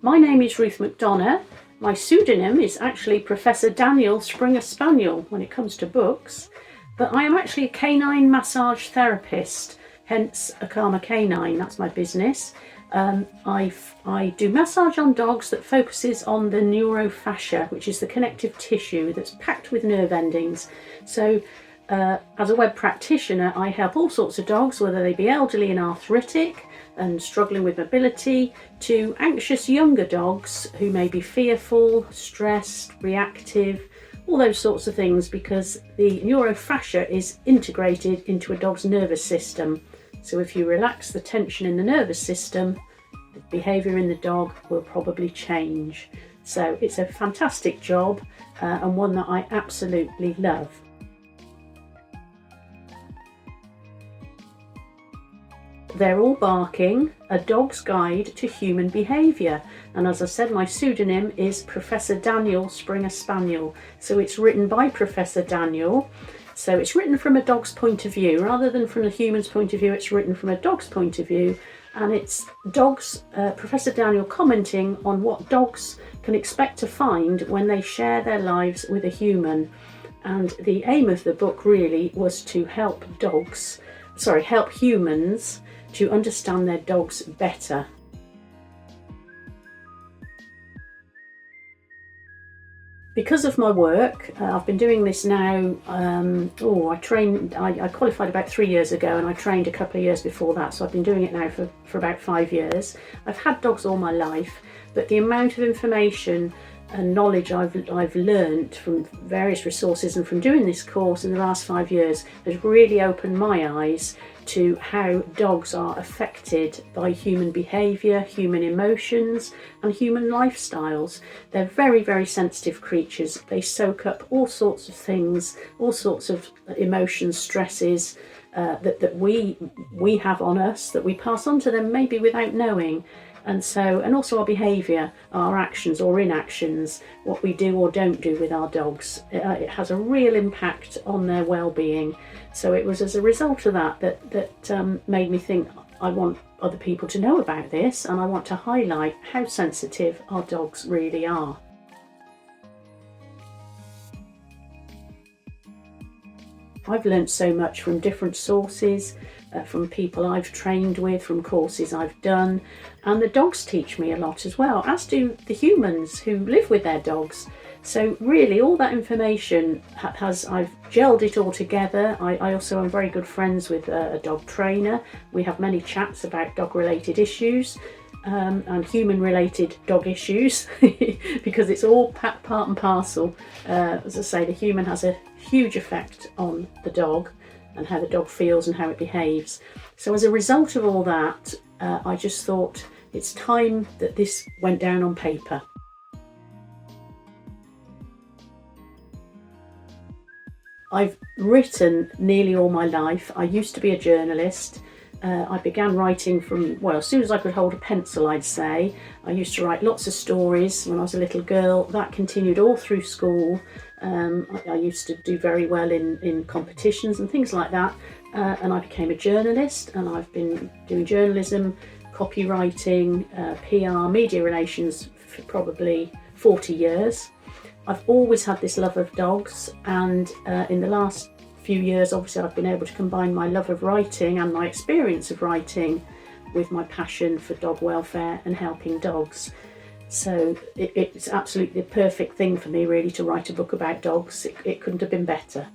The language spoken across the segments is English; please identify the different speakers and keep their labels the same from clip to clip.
Speaker 1: My name is Ruth McDonagh. My pseudonym is actually Professor Daniel Springer-Spaniel when it comes to books, but I am actually a canine massage therapist, hence a Karma Canine, that's my business. I do massage on dogs that focuses on the neurofascia, which is the connective tissue that's packed with nerve endings. So as a web practitioner, I help all sorts of dogs, whether they be elderly and arthritic and struggling with mobility, to anxious younger dogs who may be fearful, stressed, reactive, all those sorts of things, because the neurofascia is integrated into a dog's nervous system. So if you relax the tension in the nervous system, the behaviour in the dog will probably change. So it's a fantastic job and one that I absolutely love. They're All Barking, A Dog's Guide to Human Behaviour. And as I said, my pseudonym is Professor Daniel Springer-Spaniel. So it's written by Professor Daniel. So it's written from a dog's point of view. Rather than from a human's point of view, it's written from a dog's point of view. And it's dogs, Professor Daniel commenting on what dogs can expect to find when they share their lives with a human. And the aim of the book really was to help humans to understand their dogs better. Because of my work, I've been doing this now, I qualified about 3 years ago, and I trained a couple of years before that, so I've been doing it now for about 5 years. I've had dogs all my life, but the amount of information and knowledge I've learned from various resources and from doing this course in the last 5 years has really opened my eyes to how dogs are affected by human behaviour, human emotions and human lifestyles. They're very, very sensitive creatures. They soak up all sorts of things, all sorts of emotions, stresses that we have on us, that we pass on to them maybe without knowing. And also our behaviour, our actions or inactions, what we do or don't do with our dogs. It has a real impact on their well-being. So it was as a result of that made me think I want other people to know about this, and I want to highlight how sensitive our dogs really are. I've learnt so much from different sources, from people I've trained with, from courses I've done, and the dogs teach me a lot as well, as do the humans who live with their dogs. So really all that information I've gelled it all together. I also am very good friends with a dog trainer. We have many chats about dog related issues and human related dog issues because it's all part and parcel. As I say, the human has a huge effect on the dog and how the dog feels and how it behaves. So as a result of all that, I just thought it's time that this went down on paper. I've written nearly all my life. I used to be a journalist. I began writing from, as soon as I could hold a pencil, I'd say. I used to write lots of stories when I was a little girl. That continued all through school. I used to do very well in competitions and things like that. And I became a journalist, and I've been doing journalism, copywriting, PR, media relations for probably 40 years. I've always had this love of dogs, and in the last few years, obviously, I've been able to combine my love of writing and my experience of writing with my passion for dog welfare and helping dogs. So it's absolutely the perfect thing for me, really, to write a book about dogs. It couldn't have been better.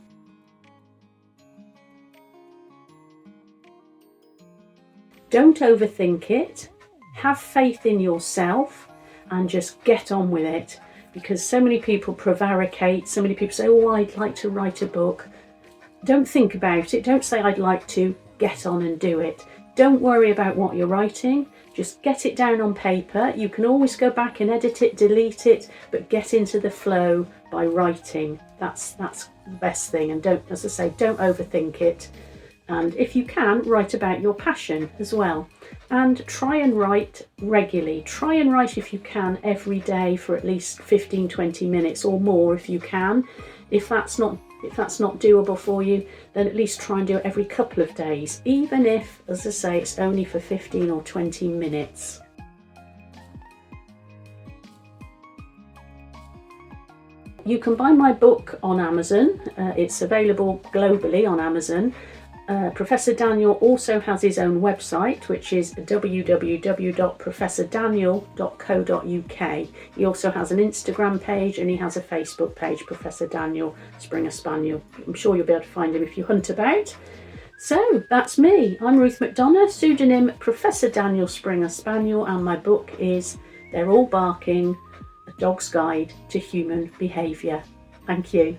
Speaker 1: Don't overthink it. Have faith in yourself and just get on with it. Because so many people prevaricate, so many people say, oh, I'd like to write a book. Don't think about it. Don't say, I'd like to. Get on and do it. Don't worry about what you're writing. Just get it down on paper. You can always go back and edit it, delete it, but get into the flow by writing. That's the best thing. And don't, as I say, don't overthink it. And if you can, write about your passion as well. And try and write regularly. Try and write, if you can, every day for at least 15-20 minutes or more if you can. If that's not doable for you, then at least try and do it every couple of days, even if, as I say, it's only for 15 or 20 minutes. You can buy my book on Amazon. It's available globally on Amazon. Professor Daniel also has his own website, which is www.professordaniel.co.uk. He also has an Instagram page and he has a Facebook page, Professor Daniel Springer-Spaniel. I'm sure you'll be able to find him if you hunt about. So that's me. I'm Ruth McDonagh, pseudonym Professor Daniel Springer-Spaniel, and my book is They're All Barking, A Dog's Guide to Human Behaviour. Thank you.